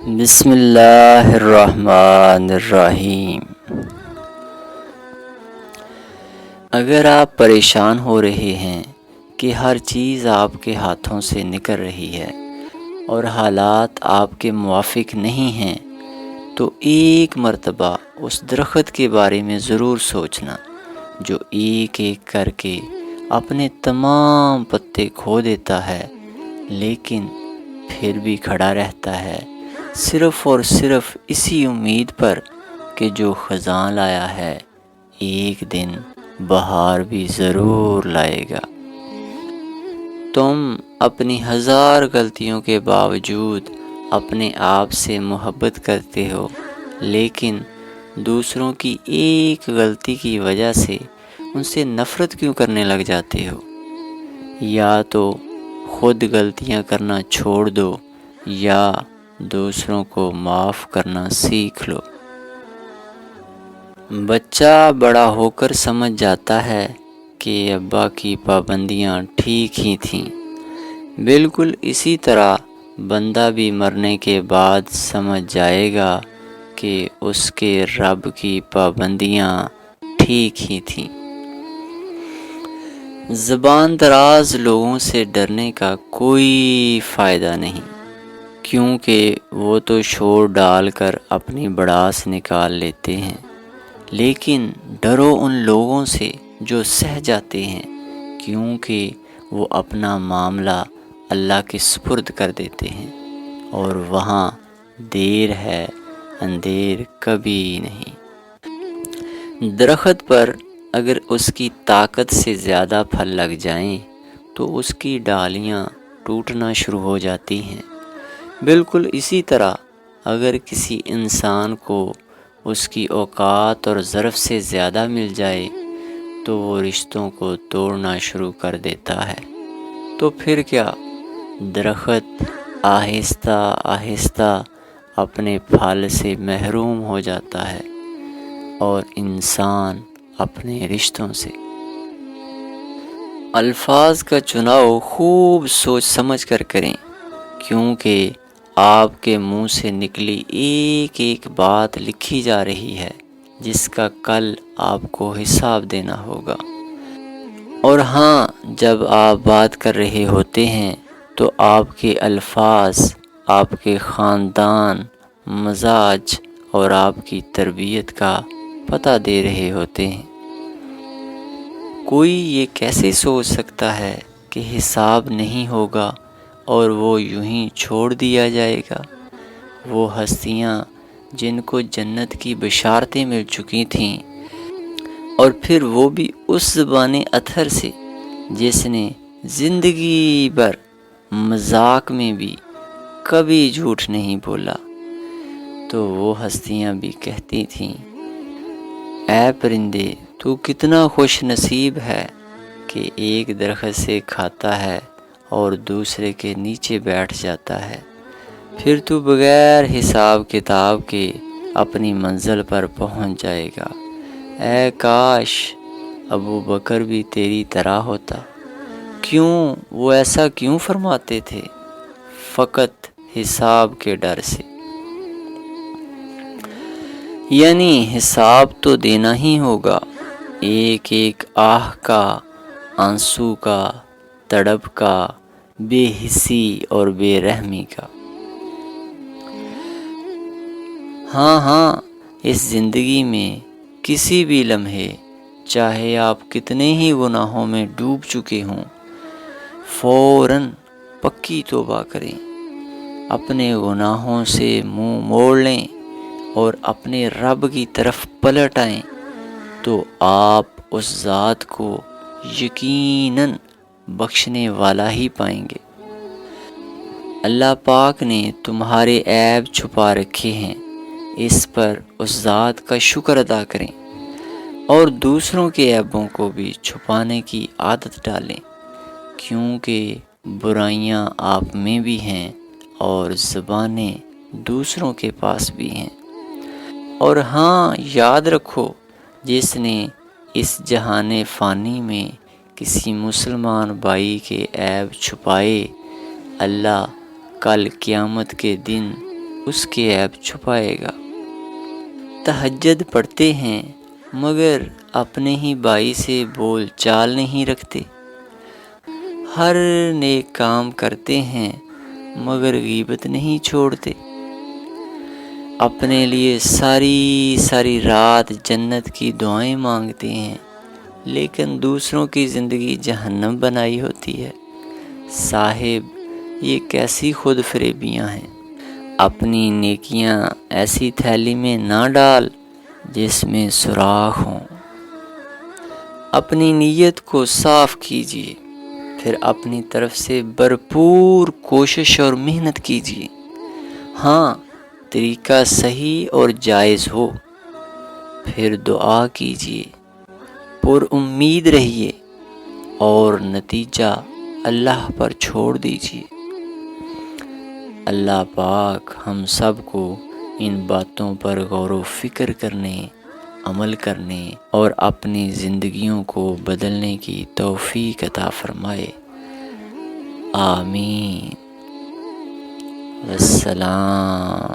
بسم اللہ الرحمن الرحیم۔ اگر آپ پریشان ہو رہے ہیں کہ ہر چیز آپ کے ہاتھوں سے نکل رہی ہے اور حالات آپ کے موافق نہیں ہیں، تو ایک مرتبہ اس درخت کے بارے میں ضرور سوچنا جو ایک ایک کر کے اپنے تمام پتے کھو دیتا ہے، لیکن پھر بھی کھڑا رہتا ہے، صرف اور صرف اسی امید پر کہ جو خزاں لایا ہے ایک دن بہار بھی ضرور لائے گا۔ تم اپنی ہزار غلطیوں کے باوجود اپنے آپ سے محبت کرتے ہو، لیکن دوسروں کی ایک غلطی کی وجہ سے ان سے نفرت کیوں کرنے لگ جاتے ہو؟ یا تو خود غلطیاں کرنا چھوڑ دو یا دوسروں کو معاف کرنا سیکھ لو۔ بچہ بڑا ہو کر سمجھ جاتا ہے کہ ابا کی پابندیاں ٹھیک ہی تھیں، بالکل اسی طرح بندہ بھی مرنے کے بعد سمجھ جائے گا کہ اس کے رب کی پابندیاں ٹھیک ہی تھیں۔ زبان دراز لوگوں سے ڈرنے کا کوئی فائدہ نہیں، کیونکہ وہ تو شور ڈال کر اپنی بڑاس نکال لیتے ہیں، لیکن ڈرو ان لوگوں سے جو سہ جاتے ہیں، کیونکہ وہ اپنا معاملہ اللہ کے سپرد کر دیتے ہیں، اور وہاں دیر ہے اندیر کبھی نہیں۔ درخت پر اگر اس کی طاقت سے زیادہ پھل لگ جائیں تو اس کی ڈالیاں ٹوٹنا شروع ہو جاتی ہیں۔ بالکل اسی طرح اگر کسی انسان کو اس کی اوقات اور ظرف سے زیادہ مل جائے تو وہ رشتوں کو توڑنا شروع کر دیتا ہے۔ تو پھر کیا؟ درخت آہستہ آہستہ اپنے پھل سے محروم ہو جاتا ہے اور انسان اپنے رشتوں سے۔ الفاظ کا چناؤ خوب سوچ سمجھ کر کریں، کیونکہ آپ کے منہ سے نکلی ایک ایک بات لکھی جا رہی ہے جس کا کل آپ کو حساب دینا ہوگا۔ اور ہاں، جب آپ بات کر رہے ہوتے ہیں تو آپ کے الفاظ آپ کے خاندان، مزاج اور آپ کی تربیت کا پتہ دے رہے ہوتے ہیں۔ کوئی یہ کیسے سوچ سکتا ہے کہ حساب نہیں ہوگا اور وہ یوں ہی چھوڑ دیا جائے گا؟ وہ ہستیاں جن کو جنت کی بشارتیں مل چکی تھیں، اور پھر وہ بھی اس زبان اطہر سے جس نے زندگی بھر مذاق میں بھی کبھی جھوٹ نہیں بولا، تو وہ ہستیاں بھی کہتی تھیں، اے پرندے، تو کتنا خوش نصیب ہے کہ ایک درخت سے کھاتا ہے اور دوسرے کے نیچے بیٹھ جاتا ہے، پھر تو بغیر حساب کتاب کے اپنی منزل پر پہنچ جائے گا۔ اے کاش ابو بکر بھی تیری طرح ہوتا۔ کیوں وہ ایسا کیوں فرماتے تھے؟ فقط حساب کے ڈر سے۔ یعنی حساب تو دینا ہی ہوگا، ایک ایک آہ کا، آنسو کا، تڑپ کا، بے حسی اور بے رحمی کا۔ ہاں، اس زندگی میں کسی بھی لمحے، چاہے آپ کتنے ہی گناہوں میں ڈوب چکے ہوں، فوراً پکی توبہ کریں، اپنے گناہوں سے منہ موڑ لیں اور اپنے رب کی طرف پلٹ آئیں، تو آپ اس ذات کو یقیناً بخشنے والا ہی پائیں گے۔ اللہ پاک نے تمہارے عیب چھپا رکھے ہیں، اس پر اس ذات کا شکر ادا کریں اور دوسروں کے عیبوں کو بھی چھپانے کی عادت ڈالیں، کیونکہ برائیاں آپ میں بھی ہیں اور زبانیں دوسروں کے پاس بھی ہیں۔ اور ہاں، یاد رکھو، جس نے اس جہان فانی میں کسی مسلمان بھائی کے عیب چھپائے، اللہ کل قیامت کے دن اس کے عیب چھپائے گا۔ تہجد پڑھتے ہیں مگر اپنے ہی بھائی سے بول چال نہیں رکھتے، ہر نیک کام کرتے ہیں مگر غیبت نہیں چھوڑتے، اپنے لیے ساری رات جنت کی دعائیں مانگتے ہیں لیکن دوسروں کی زندگی جہنم بنائی ہوتی ہے۔ صاحب یہ کیسی خود فریبیاں ہیں، اپنی نیکیاں ایسی تھیلی میں نہ ڈال جس میں سوراخ ہوں۔ اپنی نیت کو صاف کیجیے، پھر اپنی طرف سے بھرپور کوشش اور محنت کیجیے۔ ہاں طریقہ صحیح اور جائز ہو، پھر دعا کیجیے، پر امید رہیے اور نتیجہ اللہ پر چھوڑ دیجیے۔ اللہ پاک ہم سب کو ان باتوں پر غور و فکر کرنے، عمل کرنے اور اپنی زندگیوں کو بدلنے کی توفیق عطا فرمائے۔ آمین۔ والسلام۔